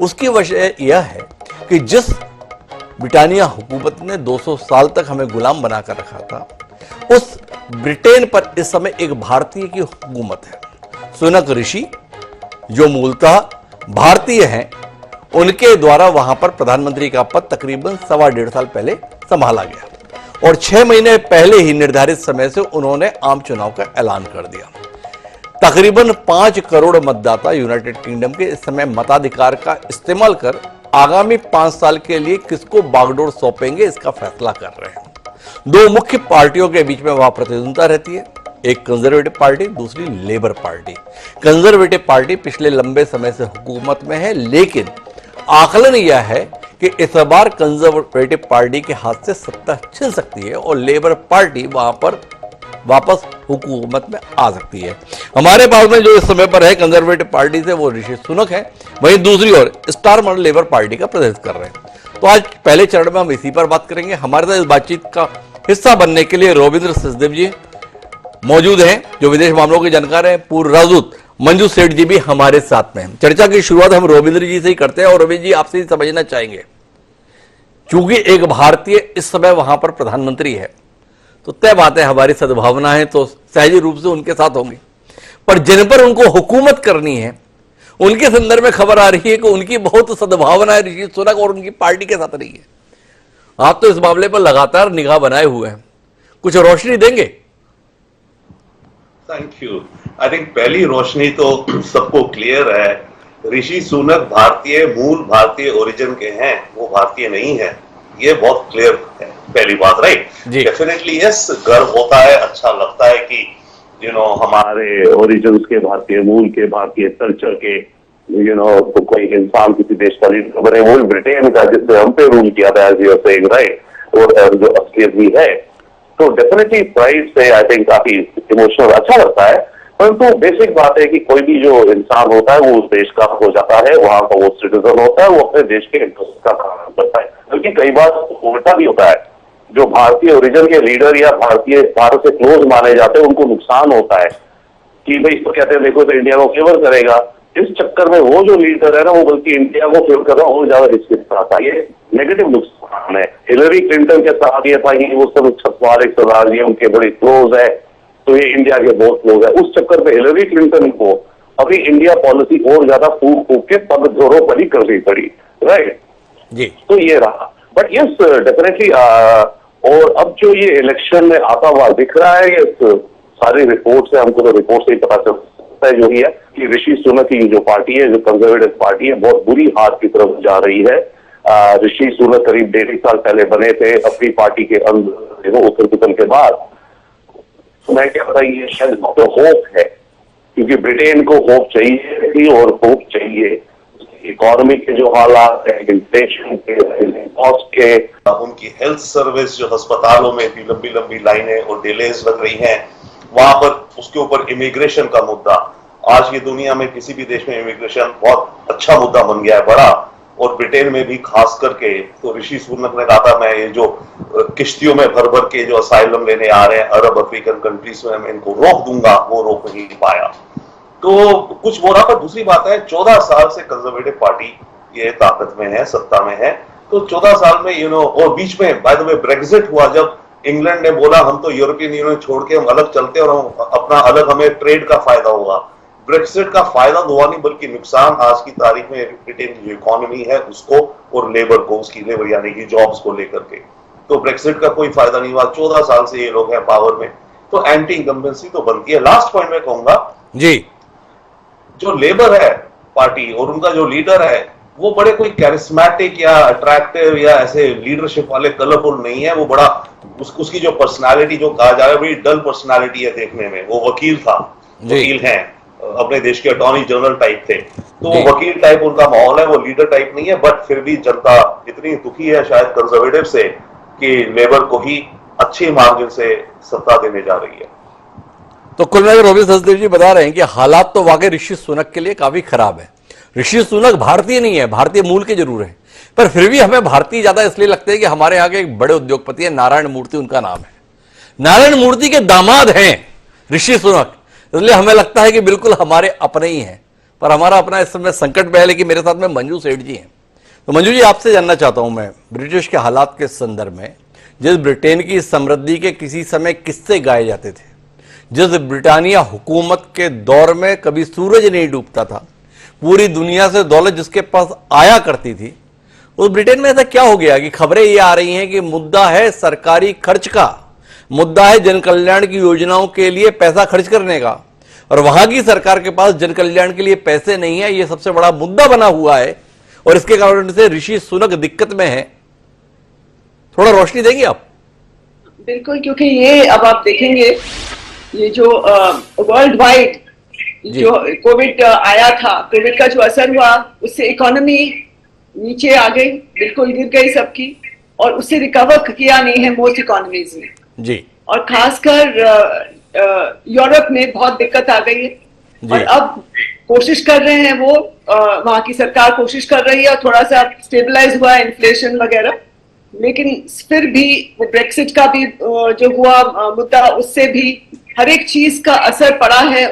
उसकी वजह यह है कि जिस ब्रिटानिया हुकूमत ने 200 साल तक हमें गुलाम बनाकर रखा था, उस ब्रिटेन पर इस समय एक भारतीय की हुकूमत है। सुनक ऋषि जो मूलतः भारतीय हैं, उनके द्वारा वहां पर प्रधानमंत्री का पद तकरीबन 1.25 साल पहले संभाला गया और 6 महीने पहले ही निर्धारित समय से उन्होंने आम चुनाव का ऐलान कर दिया। तकरीबन 5 करोड़ मतदाता यूनाइटेड किंगडम के इस समय मताधिकार का इस्तेमाल कर आगामी 5 साल के लिए किसको बागडोर सौंपेंगे इसका फैसला कर रहे हैं। 2 मुख्य पार्टियों के बीच में वहां प्रतिद्वंदिता रहती है, एक कंजर्वेटिव पार्टी, दूसरी लेबर पार्टी। कंजर्वेटिव पार्टी पिछले लंबे समय से हुकूमत में है, लेकिन आकलन यह है कि इस बार कंजर्वेटिव पार्टी के हाथ से सत्ता छिन सकती है और लेबर पार्टी वहां पर वापस हुकूमत में आ सकती है। हमारे पास में जो इस समय पर है कंजर्वेटिव पार्टी से वो ऋषि सुनक है, वहीं दूसरी ओर स्टारमर लेबर पार्टी का प्रतिनिधित्व कर रहे हैं। तो आज पहले चरण में हम इसी पर बात करेंगे। हमारे साथ इस बातचीत का हिस्सा बनने के लिए रविंद्र सचदेव जी मौजूद हैं, जो विदेश मामलों के जानकार हैं। पूर्व राजदूत मंजू सेठ जी भी हमारे साथ में हैं। चर्चा की शुरुआत हम रविंद्र जी से ही करते हैं और रविंद्र जी आपसे ही समझना चाहेंगे, चूंकि एक भारतीय इस समय वहां पर प्रधानमंत्री है तो तय बात है हमारी सद्भावनाएं तो सहज रूप से उनके साथ होंगी, पर जिन पर उनको हुकूमत करनी है उनके संदर्भ में खबर आ रही है कि उनकी बहुत सद्भावनाएं ऋषि सुनक और उनकी पार्टी के साथ रही है। आप तो इस मामले पर लगातार निगाह बनाए हुए हैं, कुछ रोशनी देंगे? Thank you. आई थिंक पहली रोशनी तो सबको क्लियर है, ऋषि सुनक भारतीय मूल भारतीय ओरिजिन के हैं, वो भारतीय नहीं है, ये बहुत क्लियर है। पहली बात, राइट? डेफिनेटली यस, गर्व होता है, अच्छा लगता है कि हमारे ओरिजिन्स के, भारतीय मूल के, भारतीय कल्चर के, तो कोई इंसान किसी देश का लीडर बने, वो ब्रिटेन का जिससे हम पे रूल किया था, as you are saying, right? और जो असलियत भी है, तो डेफिनेटली प्राइड से आई थिंक काफी इमोशनल अच्छा लगता है। परंतु बेसिक बात है कि कोई भी जो इंसान होता है वो उस देश का हो जाता है, वहां का वो सिटीजन होता है, वो अपने देश के इंटरेस्ट का काम करता है। बल्कि कई बार उल्टा भी होता है, जो भारतीय ओरिजिन के लीडर या भारत से क्लोज माने जाते हैं उनको नुकसान होता है कि भाई इसको कहते हैं देखो तो इंडिया को फेवर करेगा। इस चक्कर में वो जो लीडर है ना, वो बल्कि इंडिया को फेवर कर रहा है और ज्यादा रिस्क आता है। ये नेगेटिव नुकसान है। हिलरी क्लिंटन के साथ ये था कि वो सब 46 सरदार जी उनके बड़े क्लोज है, तो ये इंडिया के बहुत क्लोज है। उस चक्कर में हिलरी क्लिंटन को अभी इंडिया पॉलिसी और ज्यादा फूक फूक के पगडंडों पर ही करनी पड़ी, राइट जी। तो ये रहा। बट यस डेफिनेटली और अब जो ये इलेक्शन में आता हुआ दिख रहा है, ये सारी रिपोर्ट से हमको तो रिपोर्ट से ही पता चलता है जो ही है कि ऋषि सुनक की जो पार्टी है, जो कंजर्वेटिव पार्टी है, बहुत बुरी हार की तरफ जा रही है। ऋषि सुनक करीब 1.5 साल पहले बने थे अपनी पार्टी के अंदर उत्तर पुतन के बाद। तो मैं क्या पता ये शायद तो होप है, क्योंकि ब्रिटेन को होप चाहिए थी और होप चाहिए इकोनॉमी के जो हालात है, इन्फ्लेशन के, कॉस्ट के, उनकी हेल्थ सर्विस जो अस्पतालों में भी लंबी लंबी लाइनें और डिलेज लग रही हैं, वहां पर उसके ऊपर इमिग्रेशन का मुद्दा, आज की दुनिया में किसी भी देश में इमिग्रेशन बहुत अच्छा मुद्दा बन गया है, बड़ा, और ब्रिटेन में भी खास करके। तो ऋषि सुनक ने कहा था मैं ये जो किश्तियों में भर भर के जो असाइलम लेने आ रहे हैं अरब अफ्रीकन कंट्रीज में, मैं इनको रोक दूंगा, वो रोक नहीं पाया। तो कुछ बोला। पर दूसरी बात है, 14 साल से कंजर्वेटिव पार्टी ये ताकत में है, सत्ता में है, तो 14 साल में और बीच में बाय द वे ब्रेक्जिट हुआ, जब इंग्लैंड ने बोला हम तो यूरोपियन यूनियन छोड़ के हम अलग चलते हैं और हम अपना अलग, हमें ट्रेड का फायदा होगा। ब्रेक्जिट का फायदा हुआ नहीं बल्कि नुकसान आज की तारीख में ब्रिटेन की जो इकोनॉमी है उसको और लेबर को, उसकी लेबर यानी कि जॉब्स को लेकर के, तो ब्रेक्जिट का कोई फायदा नहीं हुआ। 14 साल से ये लोग हैं पावर में, तो एंटी इनकम्बेंसी तो बनती है। लास्ट पॉइंट में कहूंगा जी, जो लेबर है पार्टी और उनका जो लीडर है वो बड़े कोई कैरिस्मेटिक या अट्रैक्टिव या ऐसे लीडरशिप वाले कलरफुल नहीं है। वो बड़ा उसकी जो पर्सनालिटी जो कहा जा रहा है बड़ी डल पर्सनालिटी है देखने में। वो वकील था, वकील हैं, अपने देश के अटॉर्नी जनरल टाइप थे, तो वो वकील टाइप उनका माहौल है, वो लीडर टाइप नहीं है। बट फिर भी जनता इतनी दुखी है शायद कंजर्वेटिव से कि लेबर को ही अच्छी मार्जिन से सत्ता देने जा रही है। तो कुल मिलाकर रविंद्र सचदेव जी बता रहे हैं कि हालात तो वाकई ऋषि सुनक के लिए काफी खराब है। ऋषि सुनक भारतीय नहीं है, भारतीय मूल के जरूर है, पर फिर भी हमें भारतीय ज्यादा इसलिए लगते हैं कि हमारे यहाँ के एक बड़े उद्योगपति है, नारायण मूर्ति उनका नाम है। नारायण मूर्ति के दामाद हैं ऋषि सुनक, इसलिए हमें लगता है कि बिल्कुल हमारे अपने ही हैं। पर हमारा अपना इस समय संकट में है। लेकिन मेरे साथ में मंजू सेठ जी हैं। तो मंजू जी, आपसे जानना चाहता हूं मैं, ब्रिटिश के हालात के संदर्भ में, जिस ब्रिटेन की समृद्धि के किसी समय किस्से गाए जाते थे, जिस ब्रिटानिया हुकूमत के दौर में कभी सूरज नहीं डूबता था, पूरी दुनिया से दौलत जिसके पास आया करती थी, उस ब्रिटेन में ऐसा क्या हो गया कि खबरें ये आ रही हैं कि मुद्दा है सरकारी खर्च का, मुद्दा है जन कल्याण की योजनाओं के लिए पैसा खर्च करने का, और वहां की सरकार के पास जन कल्याण के लिए पैसे नहीं है। ये सबसे बड़ा मुद्दा बना हुआ है और इसके कारण से ऋषि सुनक दिक्कत में है। थोड़ा रोशनी देंगे आप? बिल्कुल, क्योंकि ये अब आप देखेंगे, ये जो वर्ल्ड वाइड जो कोविड आया था, कोविड का जो असर हुआ, उससे इकोनॉमी नीचे आ गई, बिल्कुल गिर गई सबकी, और उससे रिकवर किया नहीं है मोस्ट इकोनॉमीज ने जी। और खासकर यूरोप में बहुत दिक्कत आ गई है। और अब कोशिश कर रहे हैं वो, वहां की सरकार कोशिश कर रही है, और थोड़ा सा स्टेबलाइज हुआ है इन्फ्लेशन वगैरह, लेकिन फिर भी वो ब्रेक्सिट का भी जो हुआ मुद्दा, उससे भी हर एक चीज का असर पड़ा है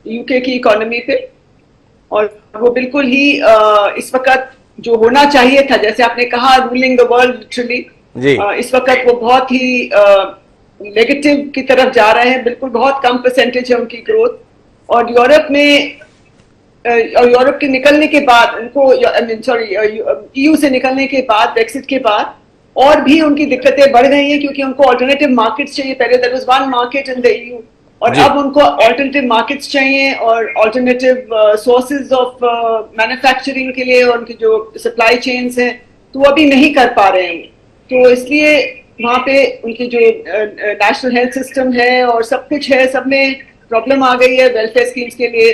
यूके की इकोनॉमी पे। और वो बिल्कुल ही इस वक्त जो होना चाहिए था, जैसे आपने कहा, रूलिंग द वर्ल्ड लिटरली, इस वक्त वो बहुत ही नेगेटिव की तरफ जा रहे हैं। बिल्कुल बहुत कम परसेंटेज है उनकी ग्रोथ। और यूरोप में यूरोप के निकलने के बाद उनको, ईयू से निकलने के बाद, ब्रेक्सिट के बाद, और भी उनकी दिक्कतें बढ़ गई हैं, क्योंकि उनको ऑल्टरनेटिव मार्केट्स चाहिए। पहले there was one market in the EU, और अब उनको ऑल्टरनेटिव मार्केट्स चाहिए और ऑल्टरनेटिव सोर्सेज ऑफ मैन्युफैक्चरिंग के लिए, और उनकी जो सप्लाई चेन्स हैं, तो वो अभी नहीं कर पा रहे हैं। तो इसलिए वहाँ पे उनकी जो नेशनल हेल्थ सिस्टम है और सब कुछ है, सब में प्रॉब्लम आ गई है। वेलफेयर स्कीम्स के लिए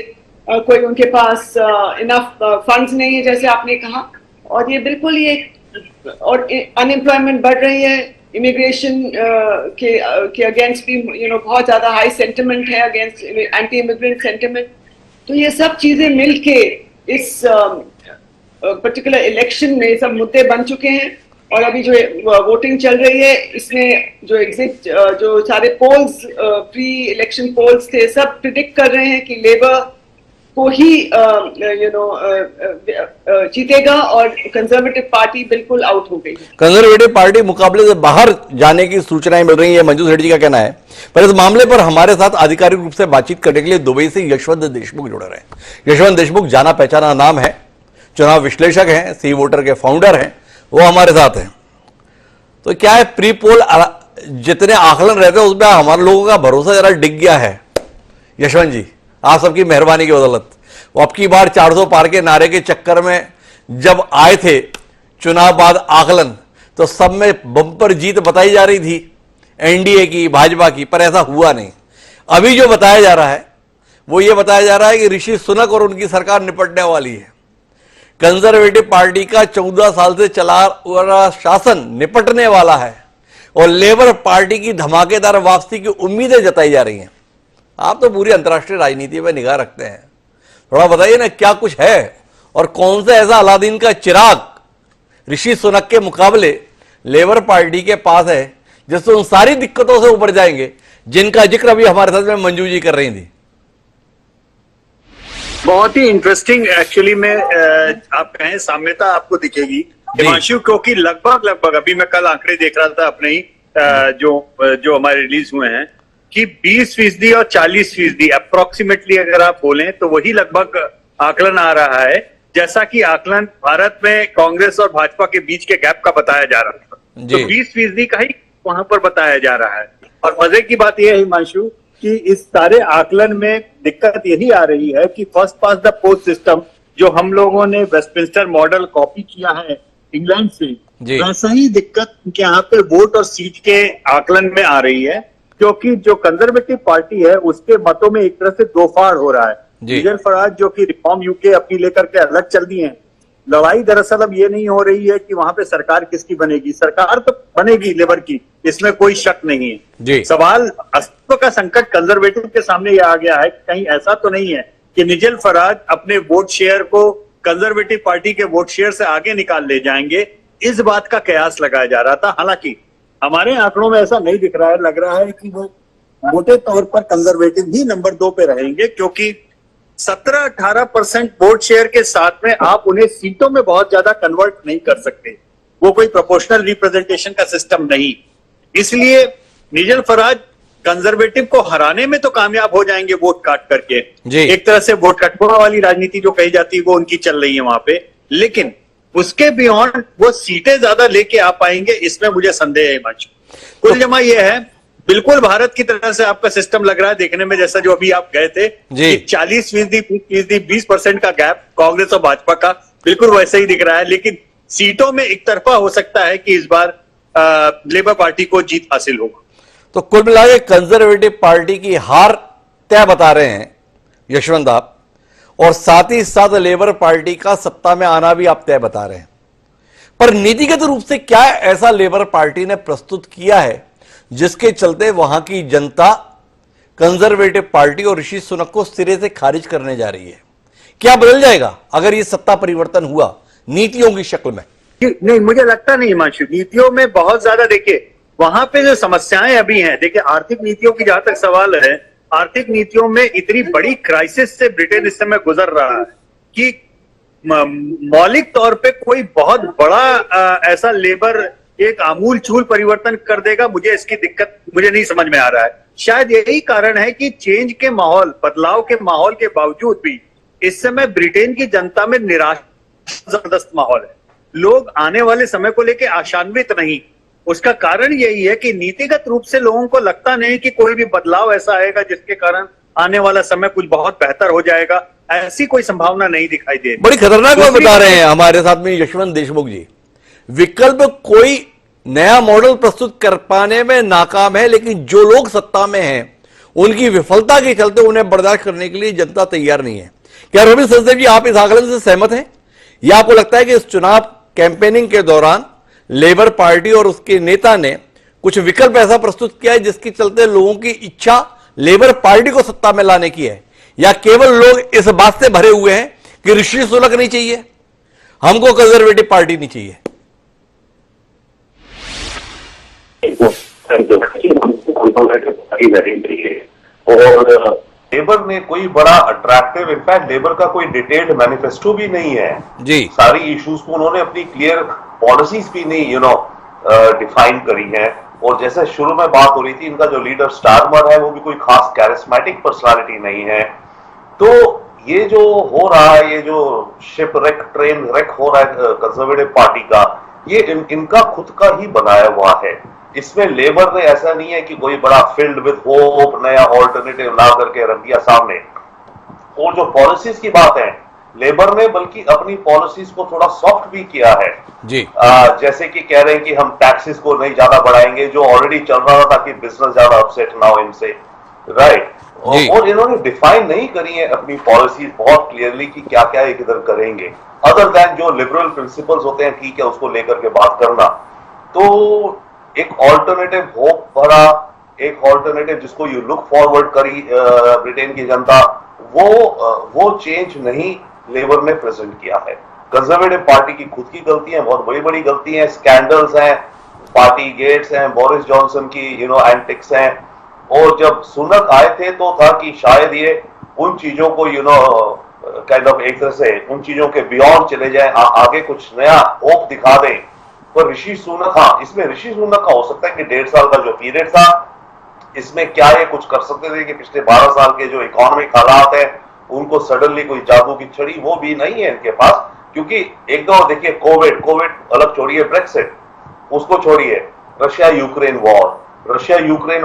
कोई उनके पास इनफ फंड्स नहीं है, जैसे आपने कहा, और ये बिल्कुल ये, और अनएम्प्लॉयमेंट बढ़ रही है। इमिग्रेशन के अगेंस्ट भी बहुत ज्यादा हाई सेंटिमेंट है, अगेंस्ट एंटी इमिग्रेंट सेंटिमेंट। तो ये सब चीजें मिलके इस पर्टिकुलर इलेक्शन में सब मुद्दे बन चुके हैं। और अभी जो वोटिंग चल रही है, इसमें जो एग्जिट, जो सारे पोल्स, प्री इलेक्शन पोल्स थे, सब प्रिडिक्ट कर रहे हैं कि लेबर को ही जीतेगा, और कंजर्वेटिव पार्टी बिल्कुल आउट हो गई। कंजर्वेटिव पार्टी मुकाबले से बाहर जाने की सूचनाएं मिल रही है, मंजू सेठ जी का कहना है। पर इस मामले पर हमारे साथ आधिकारिक रूप से बातचीत करने के लिए दुबई से यशवंत देशमुख जुड़ रहे हैं। यशवंत देशमुख जाना पहचाना नाम है, चुनाव विश्लेषक हैं, सी वोटर के फाउंडर हैं, वो हमारे साथ हैं। तो क्या है, प्री पोल जितने आकलन रहते हैं उसमें हमारे लोगों का भरोसा जरा डिग गया है। यशवंत जी, आप सबकी मेहरबानी की बदौलत, वो अब की बार 400 पार के नारे के चक्कर में जब आए थे चुनाव बाद आकलन, तो सब में बम्पर जीत बताई जा रही थी एनडीए की, भाजपा की, पर ऐसा हुआ नहीं। अभी जो बताया जा रहा है वो ये बताया जा रहा है कि ऋषि सुनक और उनकी सरकार निपटने वाली है। कंजर्वेटिव पार्टी का 14 साल से चला हुआ शासन निपटने वाला है, और लेबर पार्टी की धमाकेदार वापसी की उम्मीदें जताई जा रही हैं। आप तो पूरी अंतर्राष्ट्रीय राजनीति में निगाह रखते हैं, थोड़ा बताइए ना क्या कुछ है, और कौन सा ऐसा अलादीन का चिराग ऋषि सुनक के मुकाबले लेबर पार्टी के पास है जिससे उन सारी दिक्कतों से ऊपर जाएंगे जिनका जिक्र अभी हमारे साथ में मंजू जी कर रही थी। बहुत ही इंटरेस्टिंग एक्चुअली में आप कहें साम्यता आपको दिखेगी हिमांशु, क्योंकि लगभग अभी मैं कल आंकड़े देख रहा था अपने ही जो हमारे रिलीज हुए हैं कि 20% और 40% अप्रोक्सीमेटली अगर आप बोलें तो वही लगभग आकलन आ रहा है, जैसा कि आकलन भारत में कांग्रेस और भाजपा के बीच के गैप का बताया जा रहा था। तो 20% का ही वहां पर बताया जा रहा है। और मजे की बात यह है हिमांशु कि इस सारे आकलन में दिक्कत यही आ रही है कि first pass the post system जो हम लोगों ने वेस्टमिंस्टर मॉडल कॉपी किया है इंग्लैंड से, वैसा ही दिक्कत यहाँ पे वोट और सीट के आकलन में आ रही है, क्योंकि जो कंजर्वेटिव पार्टी है उसके मतों में एक तरह से दो फाड़ हो रहा है। निजल फराज जो कि रिफॉर्म यूके अपनी लेकर के अलग चल दिए हैं। लड़ाई दरअसल अब ये नहीं हो रही है कि वहां पे सरकार किसकी बनेगी, सरकार तो बनेगी लेबर की, इसमें कोई शक नहीं है। सवाल अस्तित्व का संकट कंजर्वेटिव के सामने ये आ गया है, कहीं ऐसा तो नहीं है कि निजल फराज अपने वोट शेयर को कंजर्वेटिव पार्टी के वोट शेयर से आगे निकाल ले जाएंगे, इस बात का कयास लगाया जा रहा था। हालांकि हमारे आंकड़ों में ऐसा नहीं दिख रहा है, लग रहा है कि वो मोटे तौर पर कंजर्वेटिव ही नंबर 2 पे रहेंगे, क्योंकि 17-18% वोट शेयर के साथ में आप उन्हें सीटों में बहुत ज्यादा कन्वर्ट नहीं कर सकते। वो कोई प्रोपोर्शनल रिप्रेजेंटेशन का सिस्टम नहीं। इसलिए निजल फराज कंजर्वेटिव को हराने में तो कामयाब हो जाएंगे वोट काट करके। एक तरह से वोट कटवा वाली राजनीति जो कही जाती है वो उनकी चल रही है वहां पे, लेकिन उसके बियॉन्ड वो सीटें ज्यादा लेके आ पाएंगे, इसमें मुझे संदेह है हिमांशु। कुल जमा ये है, बिल्कुल भारत की तरह से आपका सिस्टम लग रहा है देखने में, जैसा जो अभी आप गए थे, 40%, 20% का गैप कांग्रेस और भाजपा का, बिल्कुल वैसे ही दिख रहा है। लेकिन सीटों में एक तरफा हो सकता है कि इस बार लेबर पार्टी को जीत हासिल होगा। तो कुल मिलाकर कंजर्वेटिव पार्टी की हार तय बता रहे हैं यशवंत आप, और साथ ही साथ लेबर पार्टी का सत्ता में आना भी आप तय बता रहे हैं। पर नीतिगत रूप से क्या ऐसा लेबर पार्टी ने प्रस्तुत किया है जिसके चलते वहां की जनता कंजर्वेटिव पार्टी और ऋषि सुनक को सिरे से खारिज करने जा रही है? क्या बदल जाएगा अगर ये सत्ता परिवर्तन हुआ नीतियों की शक्ल में? नहीं, मुझे लगता नहीं हिमांशु, नीतियों में बहुत ज्यादा, देखिए वहां पे जो समस्याएं अभी हैं, देखिए आर्थिक नीतियों की जहां तक सवाल है, आर्थिक नीतियों में इतनी बड़ी क्राइसिस से ब्रिटेन इस समय गुजर रहा है कि मौलिक तौर पे कोई बहुत बड़ा ऐसा लेबर एक आमूल चूल परिवर्तन कर देगा, मुझे इसकी दिक्कत मुझे नहीं समझ में आ रहा है। शायद यही कारण है कि चेंज के माहौल, बदलाव के माहौल के बावजूद भी इस समय ब्रिटेन की जनता में निराशा जबरदस्त माहौल है। लोग आने वाले समय को लेकर आशान्वित नहीं। उसका कारण यही है कि नीतिगत रूप से लोगों को लगता नहीं कि कोई भी बदलाव ऐसा आएगा जिसके कारण आने वाला समय कुछ बहुत बेहतर हो जाएगा। ऐसी कोई संभावना नहीं दिखाई दे रही। बड़ी खतरनाक बात बता रहे हैं हमारे साथ में यशवंत देशमुख जी। विकल्प कोई नया मॉडल प्रस्तुत कर पाने में नाकाम है, लेकिन जो लोग सत्ता में हैं उनकी विफलता के चलते उन्हें बर्दाश्त करने के लिए जनता तैयार नहीं है। क्या रोबिन सचदेव जी, आप इस आकलन से सहमत हैं, या आपको लगता है कि इस चुनाव कैंपेनिंग के दौरान लेबर पार्टी और उसके नेता ने कुछ विकल्प ऐसा प्रस्तुत किया है जिसके चलते लोगों की इच्छा लेबर पार्टी को सत्ता में लाने की है, या केवल लोग इस बात से भरे हुए हैं कि ऋषि सुनक नहीं चाहिए, हमको कंजर्वेटिव पार्टी नहीं चाहिए? और लेबर ने कोई बड़ा अट्रैक्टिव, इनफैक्ट लेबर का कोई डिटेल्ड मैनिफेस्टो भी नहीं है जी। सारी इश्यूज को उन्होंने अपनी क्लियर पॉलिसीज भी नहीं डिफाइन करी है। और जैसे शुरू में बात हो रही थी, इनका जो लीडर स्टारमर है वो भी कोई खास कैरिस्मेटिक पर्सनालिटी नहीं है। तो ये जो हो रहा है, ये जो शिप रेक, ट्रेन रेक हो रहा है कंजर्वेटिव पार्टी का, ये इनका खुद का ही बनाया हुआ है। इसमें लेबर ने ऐसा नहीं है कि कोई बड़ा फील्ड विद होप नया ऑल्टरनेटिव ला करके रख दिया सामने। और जो पॉलिसीज की बात है, लेबर ने बल्कि अपनी पॉलिसीज को थोड़ा सॉफ्ट भी किया है जी। जैसे कि कह रहे हैं कि हम टैक्सेस को नहीं ज्यादा बढ़ाएंगे, जो ऑलरेडी चल रहा था, ताकि बिजनेस ज्यादा अपसेट ना हो इनसे, राइट। और इन्होंने डिफाइन नहीं करी है अपनी पॉलिसीज बहुत क्लियरली कि क्या क्या ये किधर करेंगे, अदर देन जो लिबरल प्रिंसिपल्स होते हैं, ठीक है, उसको लेकर के बात करना। तो एक ऑल्टरनेटिव होप भरा, एक ऑल्टरनेटिव जिसको यू लुक फॉरवर्ड करी ब्रिटेन की जनता, वो चेंज नहीं लेबर ने प्रेजेंट किया है। कंजर्वेटिव पार्टी की खुद की गलतियां, बहुत बड़ी बड़ी गलती हैं, स्कैंडल्स हैं, पार्टी गेट्स हैं, बोरिस जॉनसन की एंटिक्स हैं। और जब सुनक आए थे तो था कि शायद ये उन चीजों को काइंड ऑफ एक तरह से उन चीजों के बियॉन्ड चले जाए, आगे कुछ नया होप दिखा दें। पर ऋषि सुनक, हाँ, इसमें ऋषि सुनक का हो सकता है कि 1.5 साल का जो पीरियड था, इसमें क्या ये कुछ कर सकते थे कि पिछले 12 साल के जो इकोनॉमिक हालात है उनको सडनली कोई जादू की छड़ी, वो भी नहीं है इनके पास। क्योंकि एक दो देखिए, कोविड अलग छोड़िए, ब्रेक्सिट उसको छोड़िए, रशिया यूक्रेन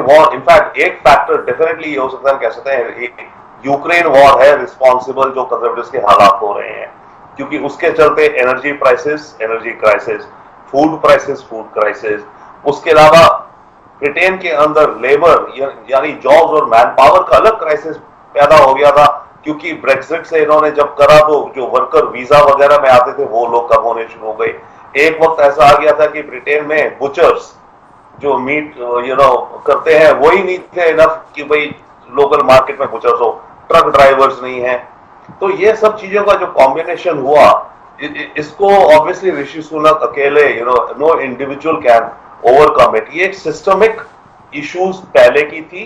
वॉर, इनफैक्ट एक फैक्टर डेफिनेटली हो सकता है, कह सकते हैं यूक्रेन वॉर है रिस्पॉन्सिबल जो कंजर्वेटिव्स के हालात हो रहे हैं, क्योंकि उसके चलते एनर्जी क्राइसिस, फूड क्राइसिस, उसके अलावा ब्रिटेन के अंदर लेबर यानी जॉब्स और मैन पावर का अलग क्राइसिस पैदा हो गया था, क्योंकि ब्रेक्सिट से इन्होंने जब करा तो जो वर्कर वीजा वगैरह में आते थे वो लोग कम होने शुरू हो गए। एक वक्त ऐसा आ गया था कि ब्रिटेन में बुचर्स जो मीट करते हैं वही नहीं थे इनफ कि भाई लोकल मार्केट में बुचर्स हो, ट्रक ड्राइवर्स नहीं है। तो ये सब चीजों का जो कॉम्बिनेशन हुआ, इसको ऑब्वियसली ऋषि सुनक अकेले no individual can overcome it. ये एक सिस्टमिक इश्यूज पहले की थी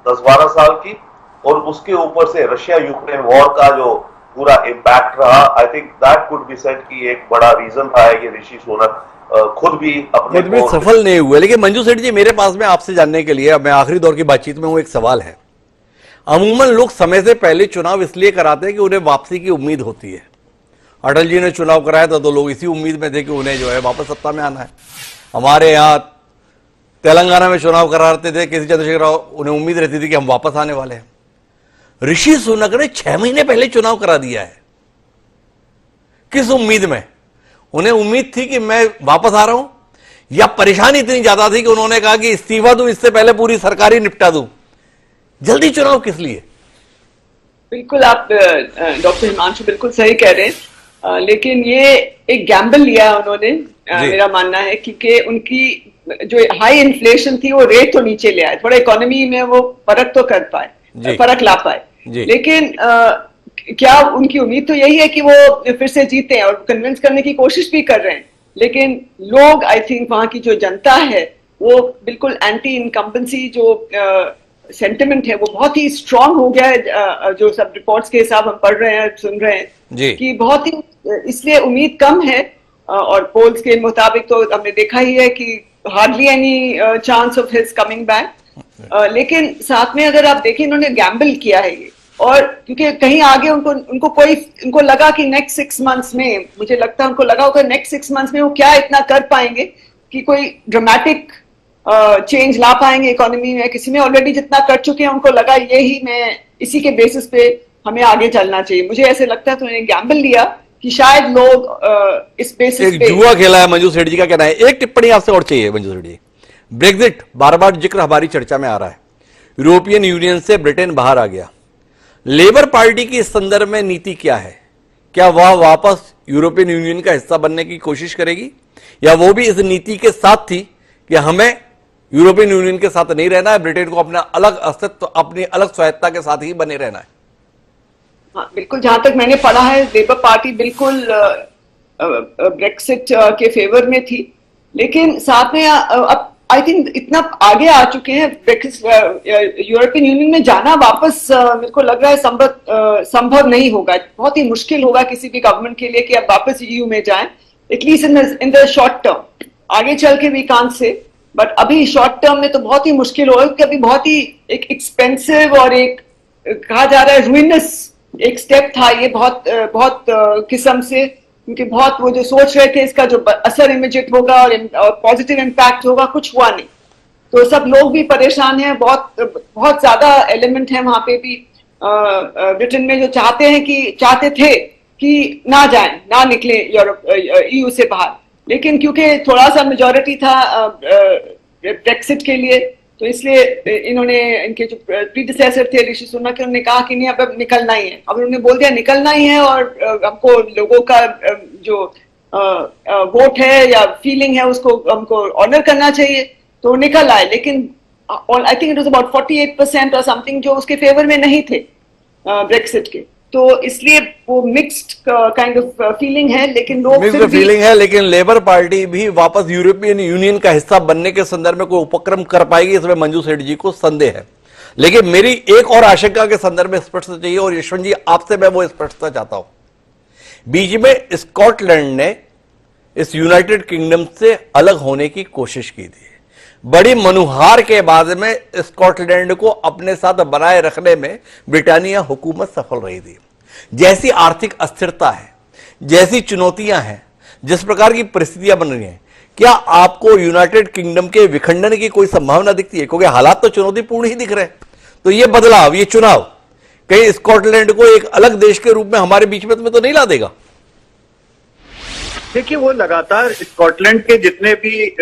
10-12 साल की, और उसके ऊपर से रशिया यूक्रेन वॉर का जो पूरा इम्पैक्ट रहा, I think that could be said कि एक बड़ा रीजन रहा है कि ऋषि सुनक खुद भी अपने खुद भी सफल नहीं हुए। लेकिन मंजू सेठ जी, मेरे पास में आपसे जानने के लिए, मैं आखिरी दौर की बातचीत में हूं, एक सवाल है। अमूमन लोग समय से पहले चुनाव इसलिए कराते हैं कि उन्हें वापसी की उम्मीद होती है। अटल जी ने चुनाव कराया था तो लोग इसी उम्मीद में थे कि उन्हें जो है वापस सत्ता में आना है। हमारे यहाँ तेलंगाना में चुनाव कराते थे केसी चंद्रशेखर राव, उन्हें उम्मीद रहती थी कि हम वापस आने वाले हैं। ऋषि सुनक ने 6 महीने पहले चुनाव करा दिया है। किस उम्मीद में? उन्हें उम्मीद थी कि मैं वापस आ रहा हूं, या परेशानी इतनी ज्यादा थी कि उन्होंने कहा कि इस्तीफा दूं, इससे पहले पूरी सरकार ही निपटा दूं? जल्दी चुनाव किस लिए? बिल्कुल, आप डॉक्टर हिमांशु बिल्कुल सही कह रहे हैं, लेकिन ये एक गैम्बल लिया उन्होंने, मेरा मानना है, क्योंकि उनकी जो हाई इन्फ्लेशन थी वो रेट तो नीचे ले आए, थोड़ा इकोनॉमी में वो फर्क तो कर पाए, फर्क ला पाए। लेकिन क्या उनकी उम्मीद तो यही है कि वो फिर से जीते और कन्विंस करने की कोशिश भी कर रहे हैं। लेकिन लोग, आई थिंक वहां की जो जनता है वो बिल्कुल एंटी इनकम्बेंसी जो सेंटिमेंट है वो बहुत ही स्ट्रांग हो गया है। जो सब रिपोर्ट्स के हिसाब हम पढ़ रहे हैं, सुन रहे हैं कि बहुत ही, इसलिए उम्मीद कम है। और पोल्स के मुताबिक तो हमने देखा ही है कि hardly any chance of his coming back. लेकिन साथ में अगर आप देखें, इन्होंने गैम्बल किया है ये, और क्योंकि कहीं आगे उनको लगा कि नेक्स्ट 6 मंथ्स में, मुझे लगता है उनको लगा होगा नेक्स्ट 6 मंथ्स में वो क्या इतना कर पाएंगे कि कोई ड्रामेटिक चेंज ला पाएंगे इकोनॉमी में। किसी में ऑलरेडी जितना कर चुके हैं, उनको लगा यही, मैं इसी के बेसिस पे हमें आगे चलना चाहिए। मुझे ऐसे लगता है तो उन्होंने गैम्बल लिया कि शायद लोग इस बेसिस पे जुआ खेला है। मंजू सेठ जी का कहना है। एक टिप्पणी आपसे और चाहिए मंजू सेठ जी। ब्रेक्जिट बार बार जिक्र हमारी चर्चा में आ रहा है। यूरोपियन यूनियन से ब्रिटेन बाहर आ गया। लेबर पार्टी की इस संदर्भ में नीति क्या है? क्या वह वापस यूरोपियन यूनियन का हिस्सा बनने की कोशिश करेगी, या वो भी इस नीति के साथ थी कि हमें यूरोपियन यूनियन के साथ नहीं रहना है, ब्रिटेन को अपना अलग अस्तित्व, अपनी अलग स्वायत्ता के साथ ही बने रहना है? हाँ, बिल्कुल, जहां तक मैंने पढ़ा है लेबर पार्टी बिल्कुल ब्रेक्सिट के फेवर में थी। लेकिन साथ में अब आई थिंक इतना आगे आ चुके हैं, यूरोपियन यूनियन में जाना वापस मेरे को लग रहा है संभव नहीं होगा। बहुत ही मुश्किल होगा किसी भी गवर्नमेंट के लिए कि अब वापस ईयू में जाएं, at least in the short term. आगे चल के वी कांट से, बट अभी शॉर्ट टर्म में तो बहुत ही मुश्किल होगा, क्योंकि अभी बहुत ही एक एक्सपेंसिव और एक कहा जा रहा है रुइनस एक स्टेप था ये, बहुत किस्म से, क्योंकि बहुत वो जो सोच रहे थे इसका जो असर इमीडिएट होगा और पॉजिटिव इम्पैक्ट होगा, कुछ हुआ नहीं। तो सब लोग भी परेशान हैं, बहुत ज्यादा एलिमेंट है वहां पे भी ब्रिटेन में जो चाहते थे कि ना जाएं, ना निकले ईयू से बाहर। लेकिन क्योंकि थोड़ा सा मेजॉरिटी था ब्रेक्सिट के लिए, तो इसलिए इन्होंने, इनके जो प्रीडिसेसर थे ऋषि सुनक, उन्होंने कहा कि नहीं, अब निकलना ही है। अब उन्होंने बोल दिया निकलना ही है, और हमको लोगों का जो वोट है या फीलिंग है उसको हमको ऑनर करना चाहिए, तो निकल आए। लेकिन I think it was about 48% और समथिंग जो उसके फेवर में नहीं थे ब्रेक्सिट के। तो इसलिए वो मिक्स्ड काइंड ऑफ फीलिंग है। लेकिन लोग मिक्स्ड फीलिंग है, लेकिन लेबर पार्टी भी वापस यूरोपियन यूनियन का हिस्सा बनने के संदर्भ में कोई उपक्रम कर पाएगी, इसमें मंजू सेठ जी को संदेह है। लेकिन मेरी एक और आशंका के संदर्भ में स्पष्टता चाहिए, और यशवंत जी आपसे मैं वो स्पष्टता चाहता हूं। बीच में स्कॉटलैंड ने इस यूनाइटेड किंगडम से अलग होने की कोशिश की थी। बड़ी मनुहार के बाद में स्कॉटलैंड को अपने साथ बनाए रखने में ब्रिटानिया हुकूमत सफल रही थी। जैसी आर्थिक अस्थिरता है, जैसी चुनौतियां हैं, जिस प्रकार की परिस्थितियां बन रही हैं, क्या आपको यूनाइटेड किंगडम के विखंडन की कोई संभावना दिखती है? क्योंकि हालात तो चुनौतीपूर्ण ही दिख रहे हैं। तो ये बदलाव, ये चुनाव कहीं स्कॉटलैंड को एक अलग देश के रूप में हमारे बीच में तो नहीं ला देगा? देखिए, वो लगातार स्कॉटलैंड के जितने भी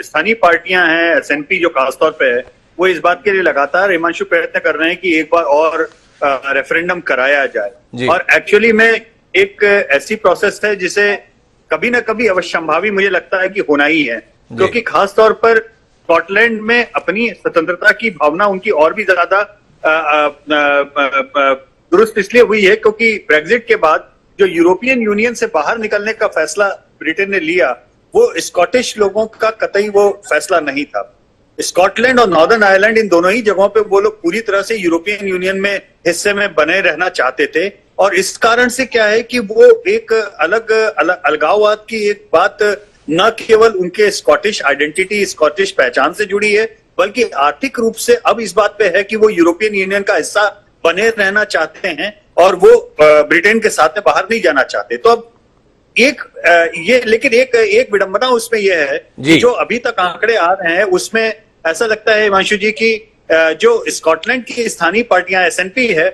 स्थानीय पार्टियां हैं, एसएनपी जो खासतौर पे है, वो इस बात के लिए लगातार हिमांशु प्रयत्न कर रहे हैं कि एक बार और रेफरेंडम कराया जाए। और एक्चुअली में एक ऐसी प्रोसेस है जिसे कभी ना कभी अवश्यंभावी मुझे लगता है कि होना ही है, क्योंकि खासतौर पर स्कॉटलैंड में अपनी स्वतंत्रता की भावना उनकी और भी ज्यादा दुरुस्त इसलिए हुई है क्योंकि ब्रेक्जिट के बाद जो यूरोपियन यूनियन से बाहर निकलने का फैसला ब्रिटेन ने लिया, वो स्कॉटिश लोगों का कतई वो फैसला नहीं था। स्कॉटलैंड और नॉर्दर्न आयरलैंड, इन दोनों ही जगहों पे वो लोग पूरी तरह से यूरोपियन यूनियन में हिस्से में बने रहना चाहते थे। और इस कारण से क्या है कि वो एक अलगाववाद की एक बात न केवल उनके स्कॉटिश आइडेंटिटी, स्कॉटिश पहचान से जुड़ी है, बल्कि आर्थिक रूप से अब इस बात पे है कि वो यूरोपियन यूनियन का हिस्सा बने रहना चाहते हैं और वो ब्रिटेन के साथ में बाहर नहीं जाना चाहते। तो अब लेकिन एक विडंबना उसमें यह है कि जो अभी तक आंकड़े आ रहे हैं उसमें ऐसा लगता है हिमांशु जी की जो स्कॉटलैंड की स्थानीय पार्टियां एसएनपी है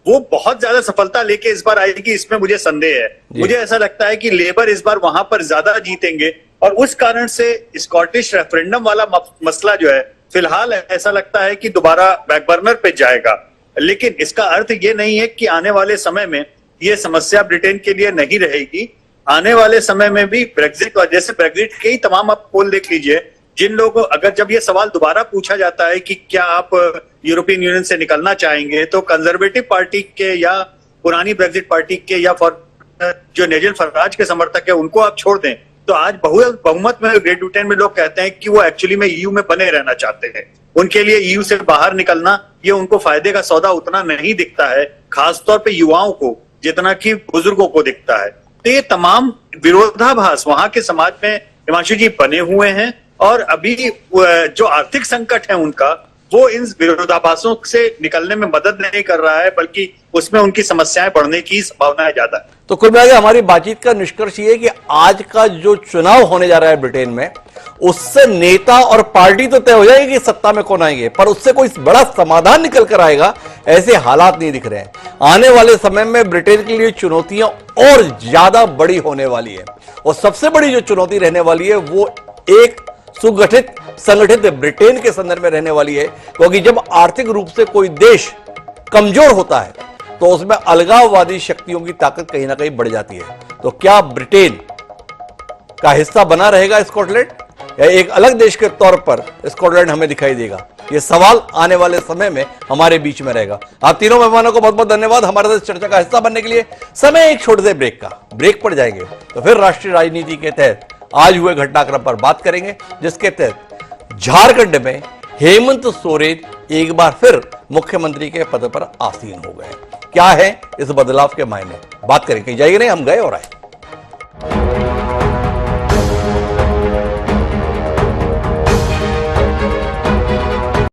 वो बहुत ज्यादा सफलता लेके इस बार आएगी, इसमें मुझे संदेह है। मुझे ऐसा लगता है कि लेबर इस बार वहां पर ज्यादा जीतेंगे और उस कारण से स्कॉटिश रेफरेंडम वाला मसला जो है फिलहाल ऐसा लगता है कि दोबारा बैकबर्नर पे जाएगा। लेकिन इसका अर्थ ये नहीं है कि आने वाले समय में ये समस्या ब्रिटेन के लिए नहीं रहेगी। आने वाले समय में भी ब्रेग्जिट, और जैसे ब्रेग्जिट के ही तमाम आप पोल देख लीजिए, जिन लोगों अगर जब ये सवाल दोबारा पूछा जाता है कि क्या आप यूरोपियन यूनियन से निकलना चाहेंगे, तो कंजर्वेटिव पार्टी के या पुरानी ब्रेग्जिट पार्टी के या जो नेजल फराज के समर्थक है उनको आप छोड़ दें, तो आज बहुमत में ग्रेट ब्रिटेन में लोग कहते हैं कि वो एक्चुअली में ईयू में बने रहना चाहते हैं। उनके लिए ईयू से बाहर निकलना ये उनको फायदे का सौदा उतना नहीं दिखता है, खासतौर पे युवाओं को जितना कि बुजुर्गों को दिखता है। तो ये तमाम विरोधाभास वहां के समाज में हिमांशु जी बने हुए हैं और अभी जो आर्थिक संकट है उनका वो इन विरोधाभासों से निकलने में मदद नहीं कर रहा है, बल्कि उसमें उनकी समस्याएं बढ़ने की संभावना ज्यादा है। तो कुल मिलाकर हमारी बातचीत का निष्कर्ष ये है कि आज का जो चुनाव होने जा रहा है ब्रिटेन में, उससे नेता और पार्टी तो तय हो जाएगी कि सत्ता में कौन आएंगे, पर उससे कोई बड़ा समाधान निकल कर आएगा ऐसे हालात नहीं दिख रहे हैं। आने वाले समय में ब्रिटेन के लिए चुनौतियां और ज्यादा बड़ी होने वाली है और सबसे बड़ी जो चुनौती रहने वाली है वो एक सुगठित संगठित ब्रिटेन के संदर्भ में रहने वाली है, क्योंकि जब आर्थिक रूप से कोई देश कमजोर होता है तो उसमें अलगाववादी शक्तियों की ताकत कहीं ना कहीं बढ़ जाती है। तो क्या ब्रिटेन का हिस्सा बना रहेगा स्कॉटलैंड या एक अलग देश के तौर पर स्कॉटलैंड हमें दिखाई देगा, यह सवाल आने वाले समय में हमारे बीच में रहेगा। आप तीनों मेहमानों को बहुत बहुत धन्यवाद हमारे साथ चर्चा का हिस्सा बनने के लिए। समय एक छोटे से ब्रेक पर जाएंगे तो फिर राष्ट्रीय राजनीति के तहत आज हुए घटनाक्रम पर बात करेंगे, जिसके तहत झारखंड में हेमंत सोरेन एक बार फिर मुख्यमंत्री के पद पर आसीन हो गए। क्या है इस बदलाव के मायने, बात करेंगे। जाइए नहीं, हम गए और आए।